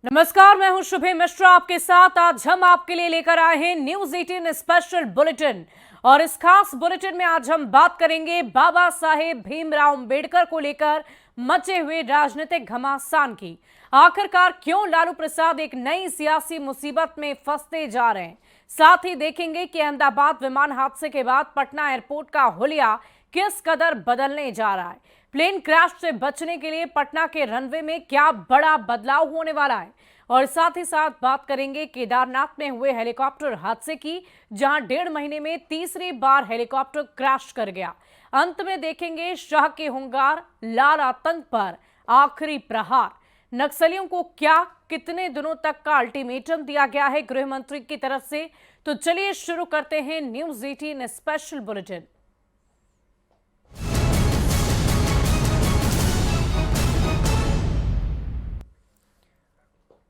नमस्कार, मैं हूं शुभे मिश्रा आपके साथ। आज हम आपके लिए लेकर आए हैं न्यूज 18 स्पेशल बुलेटिन और इस खास बुलेटिन में आज हम बात करेंगे बाबा साहेब भीमराव अंबेडकर को लेकर मचे हुए राजनीतिक घमासान की। आखिरकार क्यों लालू प्रसाद एक नई सियासी मुसीबत में फंसते जा रहे हैं। साथ ही देखेंगे कि अहमदाबाद विमान हादसे के बाद पटना एयरपोर्ट का हुलिया किस कदर बदलने जा रहा है। प्लेन क्रैश से बचने के लिए पटना के रनवे में क्या बड़ा बदलाव होने वाला है और साथ ही साथ बात करेंगे केदारनाथ में हुए हेलीकॉप्टर हादसे की, जहां 1.5 महीने में तीसरी बार हेलीकॉप्टर क्रैश कर गया। अंत में देखेंगे शाह के हुंकार, लाल आतंक पर आखिरी प्रहार। नक्सलियों को क्या कितने दिनों तक का अल्टीमेटम दिया गया है गृह मंत्री की तरफ से। तो चलिए शुरू करते हैं न्यूज 18 स्पेशल बुलेटिन।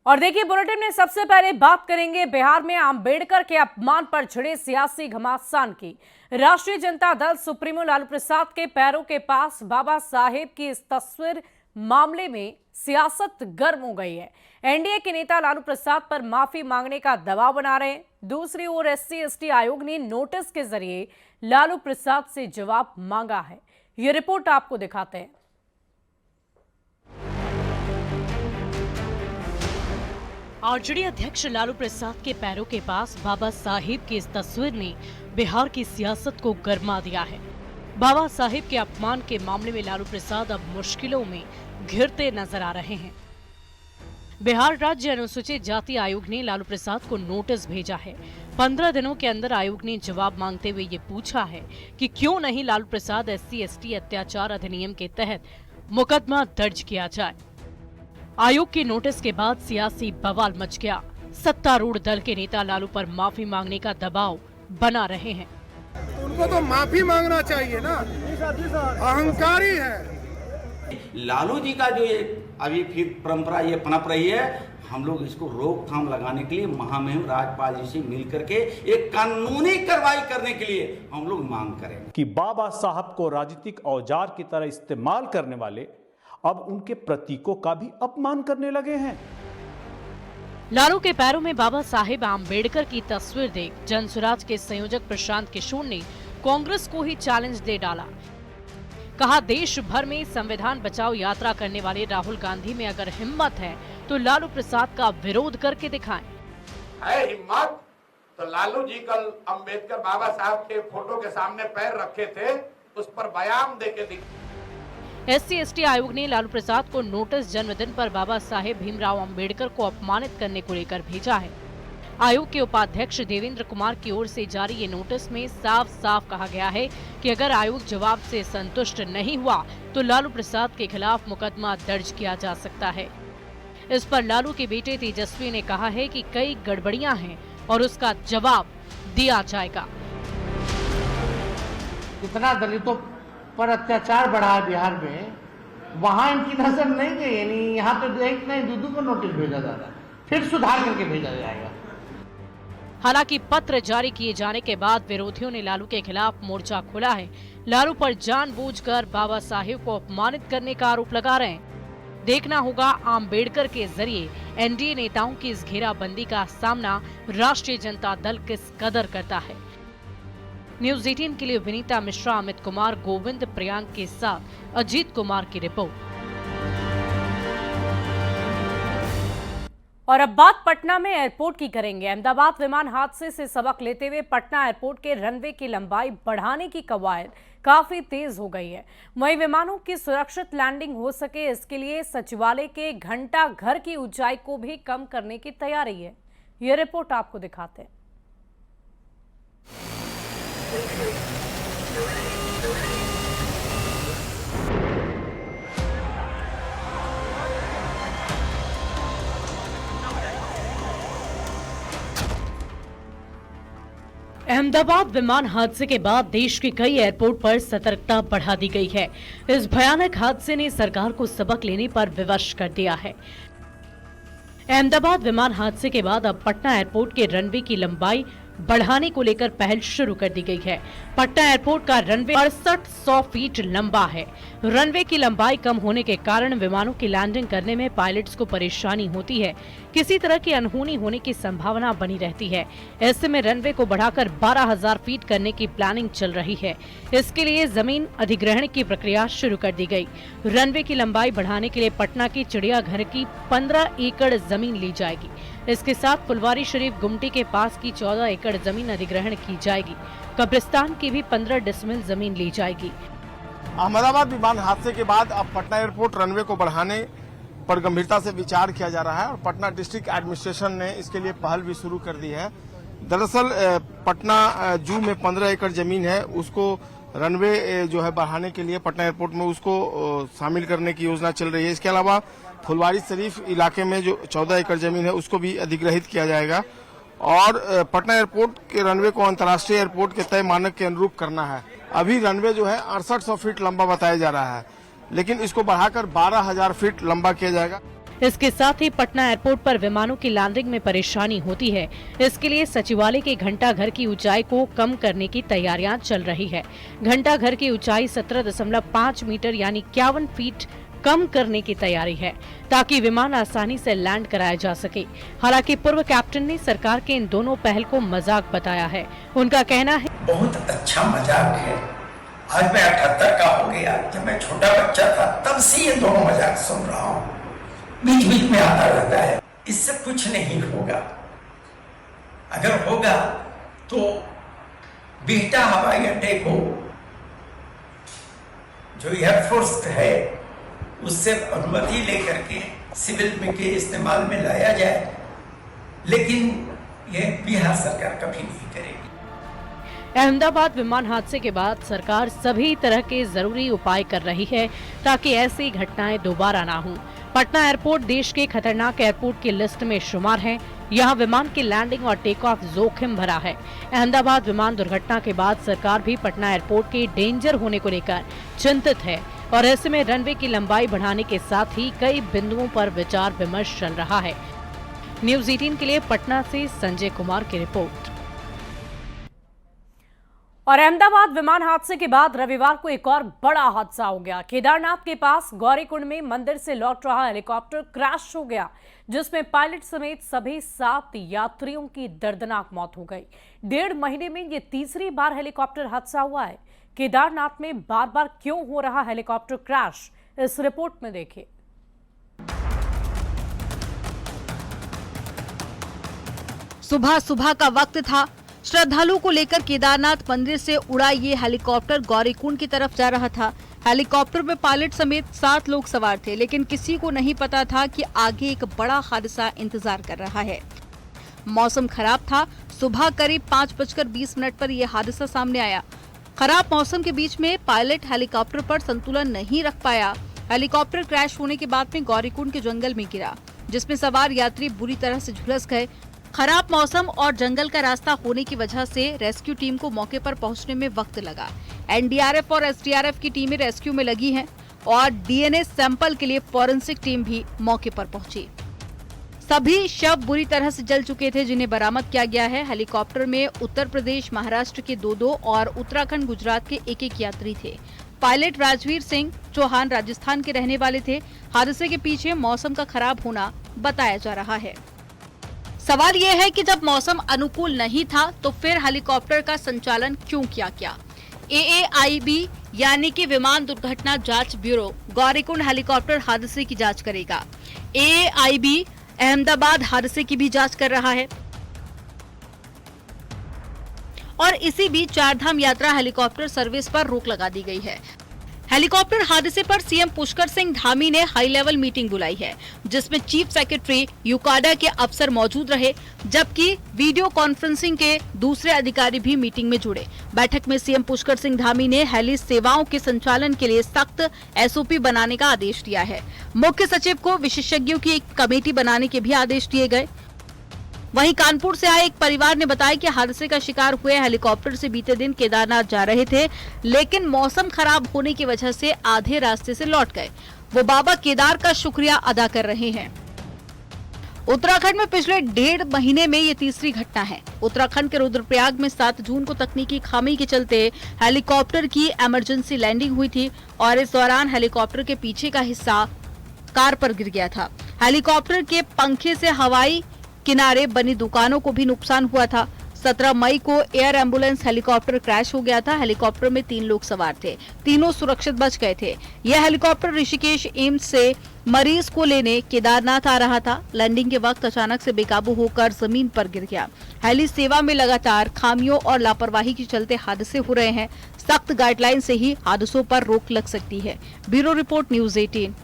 और देखिए, बुलेटिन में सबसे पहले बात करेंगे बिहार में अंबेडकर के अपमान पर छिड़े सियासी घमासान की। राष्ट्रीय जनता दल सुप्रीमो लालू प्रसाद के पैरों के पास बाबा साहेब की इस तस्वीर मामले में सियासत गर्म हो गई है। एनडीए के नेता लालू प्रसाद पर माफी मांगने का दबाव बना रहे हैं। दूसरी ओर SC/ST आयोग ने नोटिस के जरिए लालू प्रसाद से जवाब मांगा है। ये रिपोर्ट आपको दिखाते हैं। आरजेडी अध्यक्ष लालू प्रसाद के पैरों के पास बाबा साहिब की इस तस्वीर ने बिहार की सियासत को गरमा दिया है। बाबा साहिब के अपमान के मामले में लालू प्रसाद अब मुश्किलों में घिरते नजर आ रहे हैं। बिहार राज्य अनुसूचित जाति आयोग ने लालू प्रसाद को नोटिस भेजा है। 15 दिनों के अंदर आयोग ने जवाब मांगते हुए ये पूछा है कि क्यों नहीं लालू प्रसाद SC/ST अत्याचार अधिनियम के तहत मुकदमा दर्ज किया जाए। आयोग के नोटिस के बाद सियासी बवाल मच गया। सत्तारूढ़ दल के नेता लालू पर माफी मांगने का दबाव बना रहे हैं। उनको तो माफी मांगना चाहिए ना, अहंकारी है। लालू जी का जो ये अभी फिर परंपरा ये पनप रही है, हम लोग इसको रोकथाम लगाने के लिए महामहिम राज्यपाल जी से मिलकर के एक कानूनी कार्रवाई करने के लिए हम लोग मांग करेंगे कि बाबा साहब को राजनीतिक औजार की तरह इस्तेमाल करने वाले अब उनके प्रतीकों का भी अपमान करने लगे हैं। लालू के पैरों में बाबा साहेब आम्बेडकर की तस्वीर देख जनसुराज के संयोजक प्रशांत किशोर ने कांग्रेस को ही चैलेंज दे डाला। कहा, देश भर में संविधान बचाओ यात्रा करने वाले राहुल गांधी में अगर हिम्मत है तो लालू प्रसाद का विरोध करके दिखाएं। है हिम्मत तो लालू जी कल अंबेडकर बाबा साहब के फोटो के सामने पैर रखे थे, उस पर बयान देके दिखाएं। SC/ST आयोग ने लालू प्रसाद को नोटिस जन्मदिन पर बाबा साहेब भीमराव अंबेडकर को अपमानित करने को लेकर भेजा है। आयोग के उपाध्यक्ष देवेंद्र कुमार की ओर से जारी ये नोटिस में साफ साफ कहा गया है कि अगर आयोग जवाब से संतुष्ट नहीं हुआ तो लालू प्रसाद के खिलाफ मुकदमा दर्ज किया जा सकता है। इस पर लालू के बेटे तेजस्वी ने कहा है कि कई गड़बड़ियां हैं और उसका जवाब दिया जाएगा। इतना दलितों पर अत्याचार बढ़ा है बिहार में, वहां इनकी नजर नहीं गई। यानी यहाँ तो एक नहीं दूधू को नोटिस भेजा जा रहा है, फिर सुधार करके भेजा जाएगा। हालांकि पत्र जारी किए जाने के बाद विरोधियों ने लालू के खिलाफ मोर्चा खोला है। लालू पर जानबूझकर बाबा साहेब को अपमानित करने का आरोप लगा रहे हैं। देखना होगा आम्बेडकर के जरिए एनडीए नेताओं की इस घेराबंदी का सामना राष्ट्रीय जनता दल किस कदर करता है। न्यूज 18 के लिए विनीता मिश्रा, अमित कुमार, गोविंद प्रियांक के साथ अजीत कुमार की रिपोर्ट। और अब बात पटना में एयरपोर्ट की करेंगे। अहमदाबाद विमान हादसे से सबक लेते हुए पटना एयरपोर्ट के रनवे की लंबाई बढ़ाने की कवायद काफी तेज हो गई है। वहीं विमानों की सुरक्षित लैंडिंग हो सके, इसके लिए सचिवालय के घंटा घर की ऊंचाई को भी कम करने की तैयारी है। ये रिपोर्ट आपको दिखाते हैं। अहमदाबाद विमान हादसे के बाद देश के कई एयरपोर्ट पर सतर्कता बढ़ा दी गई है। इस भयानक हादसे ने सरकार को सबक लेने पर विवश कर दिया है। अहमदाबाद विमान हादसे के बाद अब पटना एयरपोर्ट के रनवे की लंबाई बढ़ाने को लेकर पहल शुरू कर दी गई है। पटना एयरपोर्ट का रनवे 6800 फीट लंबा है। रनवे की लंबाई कम होने के कारण विमानों की लैंडिंग करने में पायलट्स को परेशानी होती है। किसी तरह की अनहोनी होने की संभावना बनी रहती है। ऐसे में रनवे को बढ़ाकर 12000 फीट करने की प्लानिंग चल रही है। इसके लिए जमीन अधिग्रहण की प्रक्रिया शुरू कर दी गई। रनवे की लंबाई बढ़ाने के लिए पटना की चिड़ियाघर की 15 एकड़ जमीन ली जाएगी। इसके साथ फुलवारी शरीफ गुमटी के पास की 14 एकड़ जमीन अधिग्रहण की जाएगी। कब्रिस्तान की भी 15 डिसमिल जमीन ली जाएगी। अहमदाबाद विमान हादसे के बाद अब पटना एयरपोर्ट रनवे को बढ़ाने पर गंभीरता से विचार किया जा रहा है और पटना डिस्ट्रिक्ट एडमिनिस्ट्रेशन ने इसके लिए पहल भी शुरू कर दी है। दरअसल पटना जू में 15 एकड़ जमीन है, उसको रनवे जो है बढ़ाने के लिए पटना एयरपोर्ट में उसको शामिल करने की योजना चल रही है। इसके अलावा फुलवारी शरीफ इलाके में जो 14 एकड़ जमीन है उसको भी अधिग्रहित किया जाएगा और पटना एयरपोर्ट के रनवे को अंतर्राष्ट्रीय एयरपोर्ट के तय मानक के अनुरूप करना है। अभी रनवे जो है 6800 फीट लंबा बताया जा रहा है, लेकिन इसको बढ़ाकर 12000 फीट लंबा किया जाएगा। इसके साथ ही पटना एयरपोर्ट पर विमानों की लैंडिंग में परेशानी होती है। इसके लिए सचिवालय के घंटा घर की ऊंचाई को कम करने की तैयारियां चल रही है। घंटा घर की ऊंचाई 17.5 मीटर यानी 51 फीट कम करने की तैयारी है, ताकि विमान आसानी से लैंड कराया जा सके। हालांकि पूर्व कैप्टन ने सरकार के इन दोनों पहल को मजाक बताया है। उनका कहना है, बहुत अच्छा मजाक है। आज मैं 78 का हो गया, जब मैं छोटा बच्चा था तब से ये दोनों मजाक सुन रहा हूँ, बीच बीच में आता रहता है। इससे कुछ नहीं होगा। अगर होगा तो बिहटा हवाई अड्डे को जो एयरफोर्स है उससे अनुमति लेकर के सिविल में के इस्तेमाल में लाया जाए, लेकिन यह बिहार सरकार कभी नहीं करेगी। अहमदाबाद विमान हादसे के बाद सरकार सभी तरह के जरूरी उपाय कर रही है ताकि ऐसी घटनाएं दोबारा ना हों। पटना एयरपोर्ट देश के खतरनाक एयरपोर्ट की लिस्ट में शुमार है। यहाँ विमान की लैंडिंग और टेक ऑफ जोखिम भरा है। अहमदाबाद विमान दुर्घटना के बाद सरकार भी पटना एयरपोर्ट के डेंजर होने को लेकर चिंतित है और ऐसे में रनवे की लंबाई बढ़ाने के साथ ही कई बिंदुओं पर विचार विमर्श चल रहा है। न्यूज़ 18 के लिए पटना से संजय कुमार की रिपोर्ट। और अहमदाबाद विमान हादसे के बाद रविवार को एक और बड़ा हादसा हो गया। केदारनाथ के पास गौरीकुंड में मंदिर से लौट रहा हेलीकॉप्टर क्रैश हो गया, जिसमें पायलट समेत सभी 7 यात्रियों की दर्दनाक मौत हो गई। 1.5 महीने में ये तीसरी बार हेलीकॉप्टर हादसा हुआ है। केदारनाथ में बार बार क्यों हो रहा हेलीकॉप्टर क्रैश, इस रिपोर्ट में देखिए। सुबह सुबह का वक्त था। श्रद्धालुओं को लेकर केदारनाथ मंदिर से उड़ा ये हेलीकॉप्टर गौरीकुंड की तरफ जा रहा था। हेलीकॉप्टर में पायलट समेत 7 लोग सवार थे, लेकिन किसी को नहीं पता था कि आगे एक बड़ा हादसा इंतजार कर रहा है। मौसम खराब था। सुबह करीब 5:20 पर यह हादसा सामने आया। खराब मौसम के बीच में पायलट हेलीकॉप्टर पर संतुलन नहीं रख पाया। हेलीकॉप्टर क्रैश होने के बाद में गौरीकुंड के जंगल में गिरा, जिसमें सवार यात्री बुरी तरह से झुलस गए। खराब मौसम और जंगल का रास्ता होने की वजह से रेस्क्यू टीम को मौके पर पहुंचने में वक्त लगा। एनडीआरएफ और एसडीआरएफ की टीमें रेस्क्यू में लगी हैं और डीएनए सैंपल के लिए फॉरेंसिक टीम भी मौके पर पहुंची। सभी शव बुरी तरह से जल चुके थे, जिन्हें बरामद किया गया है। हेलीकॉप्टर में उत्तर प्रदेश, महाराष्ट्र के 2 और उत्तराखंड, गुजरात के 1 यात्री थे। पायलट राजवीर सिंह चौहान राजस्थान के रहने वाले थे। हादसे के पीछे मौसम का खराब होना बताया जा रहा है। सवाल यह है कि जब मौसम अनुकूल नहीं था तो फिर हेलीकॉप्टर का संचालन क्यों किया गया। AAIB यानी कि विमान दुर्घटना जांच ब्यूरो गौरीकुंड हेलीकॉप्टर हादसे की जांच करेगा। AAIB अहमदाबाद हादसे की भी जांच कर रहा है और इसी बीच चारधाम यात्रा हेलीकॉप्टर सर्विस पर रोक लगा दी गई है। हेलीकॉप्टर हादसे पर सीएम पुष्कर सिंह धामी ने हाई लेवल मीटिंग बुलाई है, जिसमें चीफ सेक्रेटरी यूकाडा के अफसर मौजूद रहे, जबकि वीडियो कॉन्फ्रेंसिंग के दूसरे अधिकारी भी मीटिंग में जुड़े। बैठक में सीएम पुष्कर सिंह धामी ने हेली सेवाओं के संचालन के लिए सख्त SOP बनाने का आदेश दिया है। मुख्य सचिव को विशेषज्ञों की एक कमेटी बनाने के भी आदेश दिए गए। वहीं कानपुर से आए एक परिवार ने बताया कि हादसे का शिकार हुए हेलीकॉप्टर से बीते दिन केदारनाथ जा रहे थे, लेकिन मौसम खराब होने की वजह से आधे रास्ते से लौट गए। वो बाबा केदार का शुक्रिया अदा कर रहे हैं। उत्तराखंड में पिछले 1.5 महीने में ये तीसरी घटना है। उत्तराखंड के रुद्रप्रयाग में 7 जून को तकनीकी खामी के चलते हेलीकॉप्टर की इमरजेंसी लैंडिंग हुई थी और इस दौरान हेलीकॉप्टर के पीछे का हिस्सा कार पर गिर गया था। हेलीकॉप्टर के पंखे से हवाई किनारे बनी दुकानों को भी नुकसान हुआ था। 17 मई को एयर एम्बुलेंस हेलीकॉप्टर क्रैश हो गया था। हेलीकॉप्टर में 3 लोग सवार थे, तीनों सुरक्षित बच गए थे। यह हेलीकॉप्टर ऋषिकेश एम्स से मरीज को लेने केदारनाथ आ रहा था। लैंडिंग के वक्त अचानक से बेकाबू होकर जमीन पर गिर गया। हेली सेवा में लगातार खामियों और लापरवाही के चलते हादसे हो रहे हैं। सख्त गाइडलाइन से ही हादसों पर रोक लग सकती है। Bureau report, news 18।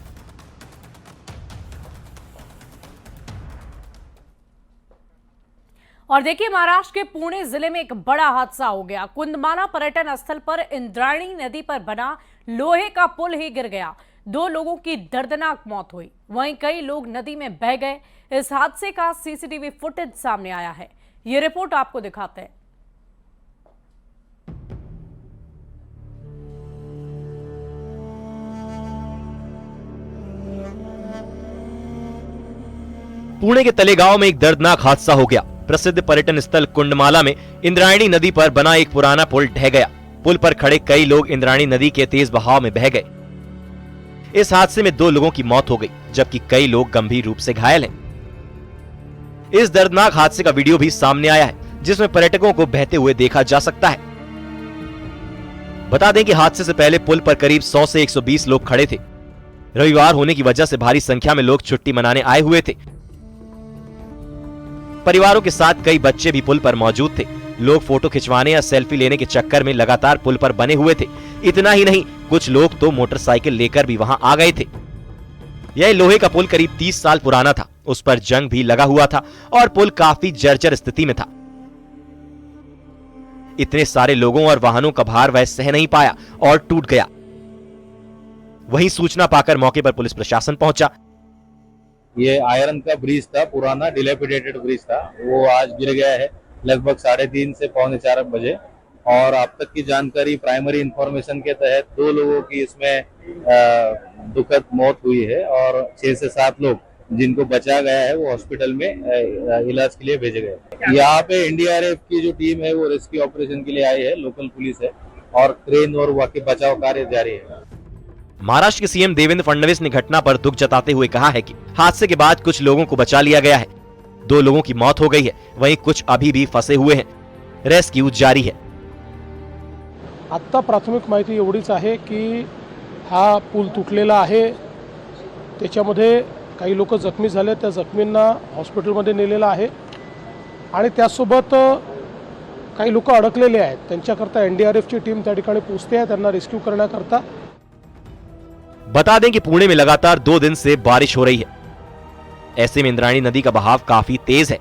और देखिए, महाराष्ट्र के पुणे जिले में एक बड़ा हादसा हो गया। कुंदमाला पर्यटन स्थल पर इंद्रायणी नदी पर बना लोहे का पुल ही गिर गया। 2 लोगों की दर्दनाक मौत हुई, वहीं कई लोग नदी में बह गए। इस हादसे का सीसीटीवी फुटेज सामने आया है, ये रिपोर्ट आपको दिखाते हैं। पुणे के तलेगांव में एक दर्दनाक हादसा हो गया। प्रसिद्ध पर्यटन स्थल कुंडमाला में इंद्रायणी नदी पर बना एक पुराना पुल ढह गया। पुल पर खड़े कई लोग इंद्रायणी नदी के तेज बहाव में बह गए। इस हादसे में 2 लोगों की मौत हो गई, जबकि कई लोग गंभीर रूप से घायल हैं। इस दर्दनाक हादसे का वीडियो भी सामने आया है, जिसमें पर्यटकों को बहते हुए देखा जा सकता है। बता दें कि हादसे से पहले पुल पर करीब 100 से 120 लोग खड़े थे। रविवार होने की वजह से भारी संख्या में लोग छुट्टी मनाने आए हुए थे। परिवारों के साथ कई बच्चे भी पुल पर मौजूद थे। लोग फोटो खिंचवाने या सेल्फी लेने के चक्कर में लगातार पुल पर बने हुए थे। इतना ही नहीं, कुछ लोग तो मोटरसाइकिल लेकर भी वहां आ गए थे। यह लोहे का पुल करीब 30 साल पुराना था। उस पर जंग भी लगा हुआ था और पुल काफी जर्जर स्थिति में था। इतने सारे लोगों और वाहनों का भार वह सह नहीं पाया और टूट गया। वहीं सूचना पाकर मौके पर पुलिस प्रशासन पहुंचा। ये आयरन का ब्रिज था, पुराना डिलेपिडेटेड ब्रिज था, वो आज गिर गया है लगभग 3:30 से 3:45 बजे। और अब तक की जानकारी, प्राइमरी इंफॉर्मेशन के तहत 2 लोगों की इसमें दुखद मौत हुई है और 6 से 7 लोग जिनको बचा गया है वो हॉस्पिटल में इलाज के लिए भेजे गए। यहाँ पे एनडीआरएफ की जो टीम है वो रेस्क्यू ऑपरेशन के लिए आई है, लोकल पुलिस है और क्रेन और वाकई बचाव कार्य जारी है। महाराष्ट्र के सीएम देवेंद्र फडणवीस ने घटना पर दुख जताते हुए कहा है कि हादसे के बाद कुछ लोगों को बचा लिया गया है। 2 लोगों की मौत हो गई है, वहीं कुछ अभी भी फंसे हुए हैं। रेस्क्यू जारी है। आत्ता प्राथमिक माहिती एवढीच आहे की हा पूल तुटलेला आहे, त्याच्यामध्ये काही लोक जखमी झाले, त्या जखमींना हॉस्पिटलमध्ये नेलेलं आहे आणि त्यासोबत काही लोक अडकलेले आहेत। त्यांच्याकरता एनडीआरएफची टीम त्या ठिकाणी पोहोचते आहे त्यांना रेस्क्यू करण्याकरता। बता दें कि पुणे में लगातार 2 दिन से बारिश हो रही है। ऐसे में इंद्रायणी नदी का बहाव काफी तेज है।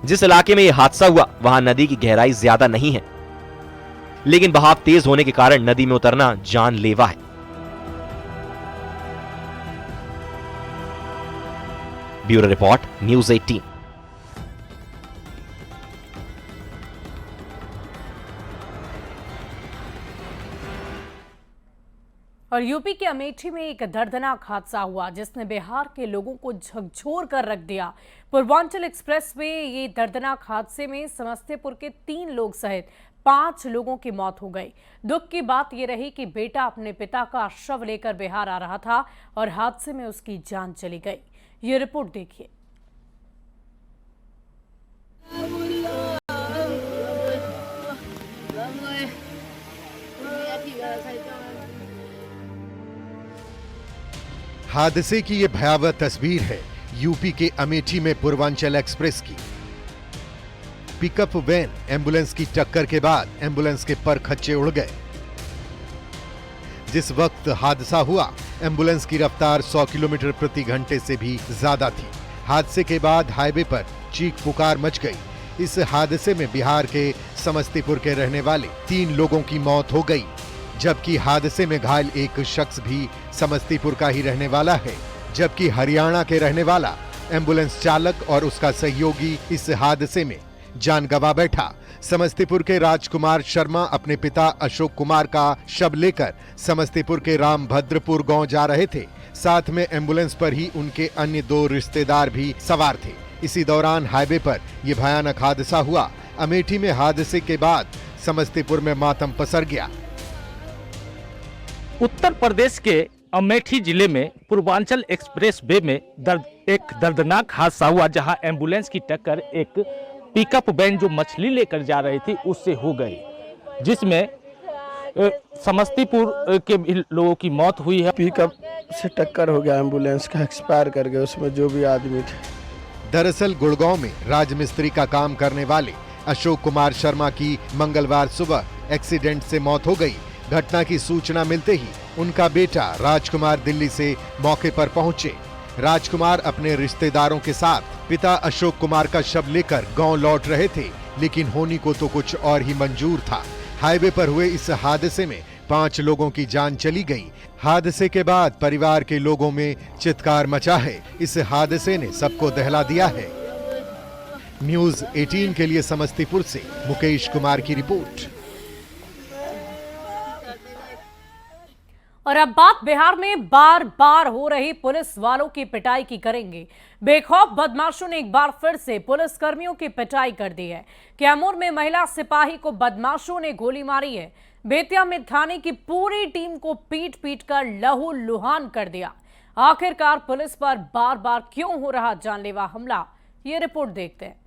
जिस इलाके में यह हादसा हुआ वहां नदी की गहराई ज्यादा नहीं है, लेकिन बहाव तेज होने के कारण नदी में उतरना जानलेवा है। Bureau report, news 18। और यूपी के अमेठी में एक दर्दनाक हादसा हुआ जिसने बिहार के लोगों को झकझोर कर रख दिया। पूर्वांचल एक्सप्रेस में ये दर्दनाक हादसे में समस्तीपुर के 3 लोग सहित 5 लोगों की मौत हो गई। दुख की बात यह रही कि बेटा अपने पिता का शव लेकर बिहार आ रहा था और हादसे में उसकी जान चली गई। ये रिपोर्ट देखिए। हादसे की ये भयावह तस्वीर है यूपी के अमेठी में पूर्वांचल एक्सप्रेस की। पिकअप वैन एम्बुलेंस की टक्कर के बाद एम्बुलेंस के पर खच्चे उड़ गए। जिस वक्त हादसा हुआ एम्बुलेंस की रफ्तार 100 किलोमीटर प्रति घंटे से भी ज्यादा थी। हादसे के बाद हाईवे पर चीख पुकार मच गई। इस हादसे में बिहार के समस्तीपुर के रहने वाले 3 लोगों की मौत हो गई, जबकि हादसे में घायल एक शख्स भी समस्तीपुर का ही रहने वाला है, जबकि हरियाणा के रहने वाला एम्बुलेंस चालक और उसका सहयोगी इस हादसे में जान गंवा बैठा। समस्तीपुर के राजकुमार शर्मा अपने पिता अशोक कुमार का शव लेकर समस्तीपुर के रामभद्रपुर गांव जा रहे थे। साथ में एम्बुलेंस पर ही उनके अन्य 2 रिश्तेदार भी सवार थे। इसी दौरान हाईवे पर यह भयानक हादसा हुआ। अमेठी में हादसे के बाद समस्तीपुर में मातम पसर गया। उत्तर प्रदेश के अमेठी जिले में पूर्वांचल एक्सप्रेस वे में एक दर्दनाक हादसा हुआ, जहां एम्बुलेंस की टक्कर एक पिकअप वैन जो मछली लेकर जा रही थी उससे हो गई, जिसमें समस्तीपुर के लोगों की मौत हुई है। पिकअप से टक्कर हो गया, एम्बुलेंस का एक्सपायर कर गया, उसमें जो भी आदमी थे। दरअसल गुड़गांव में राजमिस्त्री का काम करने वाले अशोक कुमार शर्मा की मंगलवार सुबह एक्सीडेंट से मौत हो गई। घटना की सूचना मिलते ही उनका बेटा राजकुमार दिल्ली से मौके पर पहुंचे। राजकुमार अपने रिश्तेदारों के साथ पिता अशोक कुमार का शव लेकर गांव लौट रहे थे, लेकिन होनी को तो कुछ और ही मंजूर था। हाईवे पर हुए इस हादसे में 5 लोगों की जान चली गई। हादसे के बाद परिवार के लोगों में चित्कार मचा है। इस हादसे ने सबको दहला दिया है। न्यूज़ 18 के लिए समस्तीपुर से मुकेश कुमार की रिपोर्ट। और अब बात बिहार में बार बार हो रही पुलिस वालों की पिटाई की करेंगे। बेखौफ बदमाशों ने एक बार फिर से पुलिस कर्मियों की पिटाई कर दी है। कैमूर में महिला सिपाही को बदमाशों ने गोली मारी है। बेतिया में थाने की पूरी टीम को पीट पीट कर लहू लुहान कर दिया। आखिरकार पुलिस पर बार बार क्यों हो रहा जानलेवा हमला, ये रिपोर्ट देखते हैं।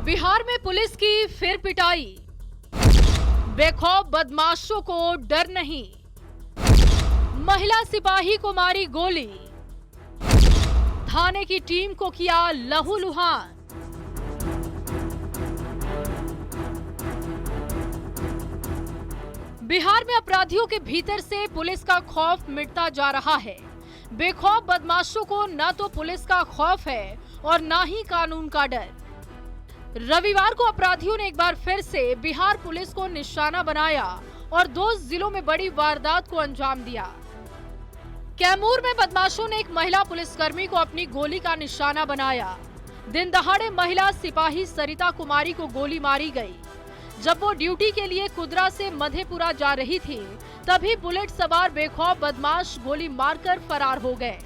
बिहार में पुलिस की फिर पिटाई, बेखौफ बदमाशों को डर नहीं, महिला सिपाही को मारी गोली, थाने की टीम को किया लहूलुहान। बिहार में अपराधियों के भीतर से पुलिस का खौफ मिटता जा रहा है। बेखौफ बदमाशों को न तो पुलिस का खौफ है और न ही कानून का डर। रविवार को अपराधियों ने एक बार फिर से बिहार पुलिस को निशाना बनाया और 2 जिलों में बड़ी वारदात को अंजाम दिया। कैमूर में बदमाशों ने एक महिला पुलिसकर्मी को अपनी गोली का निशाना बनाया। दिन दहाड़े महिला सिपाही सरिता कुमारी को गोली मारी गई। जब वो ड्यूटी के लिए कुदरा से मधेपुरा जा रही थी, तभी बुलेट सवार बेखौफ बदमाश गोली मारकर फरार हो गए।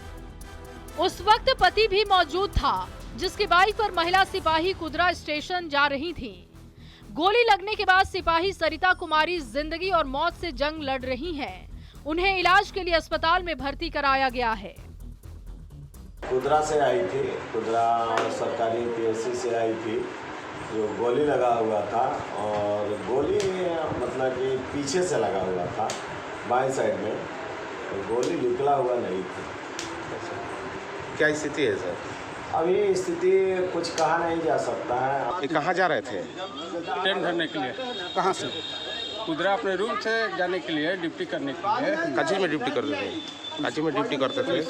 उस वक्त पति भी मौजूद था, जिसकी बाइक पर महिला सिपाही कुदरा स्टेशन जा रही थी। गोली लगने के बाद सिपाही सरिता कुमारी जिंदगी और मौत से जंग लड़ रही हैं। उन्हें इलाज के लिए अस्पताल में भर्ती कराया गया है। कुदरा से आई थी, कुदरा सरकारी पीएससी से आई थी, जो गोली लगा हुआ था और गोली मतलब कि पीछे से लगा हुआ था बाएं साइड में, तो गोली निकला हुआ नहीं थी। क्या स्थिति है सर? अभी स्थिति कुछ कहा नहीं जा सकता है। ये कहाँ जा रहे थे? ट्रेन भरने के लिए। कहाँ से? कुदरा अपने रूम से जाने के लिए, ड्यूटी करने के लिए। काची में ड्यूटी करते थे? काची में ड्यूटी करते थे?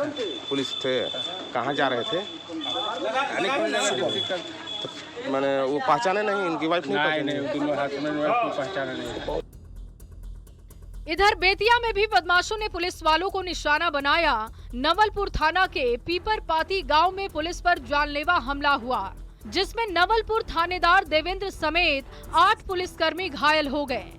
पुलिस थे। कहाँ जा रहे थे? तो मैंने वो पहचाने नहीं, इनकी वाइफ नहीं, दोनों हस्बैंड वाइफ को पहचाने नहीं। इधर बेतिया में भी बदमाशों ने पुलिस वालों को निशाना बनाया। नवलपुर थाना के पीपरपाती गांव में पुलिस पर जानलेवा हमला हुआ, जिसमें नवलपुर थानेदार देवेंद्र समेत 8 पुलिसकर्मी घायल हो गए।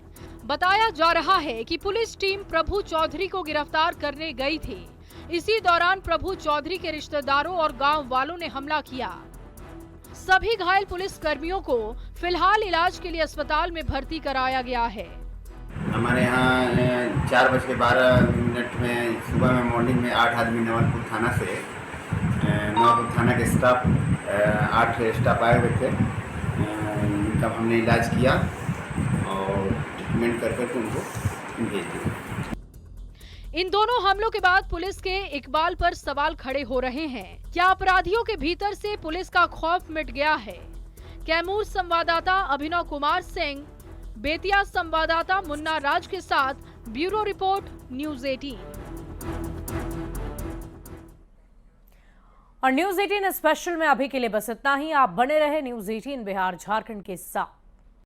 बताया जा रहा है कि पुलिस टीम प्रभु चौधरी को गिरफ्तार करने गई थी। इसी दौरान प्रभु चौधरी के रिश्तेदारों और गांव वालों ने हमला किया। सभी घायल पुलिस कर्मियों को फिलहाल इलाज के लिए अस्पताल में भर्ती कराया गया है। हमारे यहाँ 4:12 में सुबह में मॉर्निंग में 8 आदमी नवलपुर थाना से, नवलपुर थाना के स्टाफ 8 स्टाफ आए हुए थे। इनका हमने इलाज किया और ट्रीटमेंट करके उनको भेज दिया। इन दोनों हमलों के बाद पुलिस के इकबाल पर सवाल खड़े हो रहे हैं। क्या अपराधियों के भीतर से पुलिस का खौफ मिट गया है? कैमूर संवाददाता अभिनव कुमार सिंह, बेतिया संवाददाता मुन्ना राज के साथ ब्यूरो रिपोर्ट न्यूज़ 18। और न्यूज़ 18 स्पेशल में अभी के लिए बस इतना ही। आप बने रहे न्यूज़ 18 बिहार झारखंड के साथ।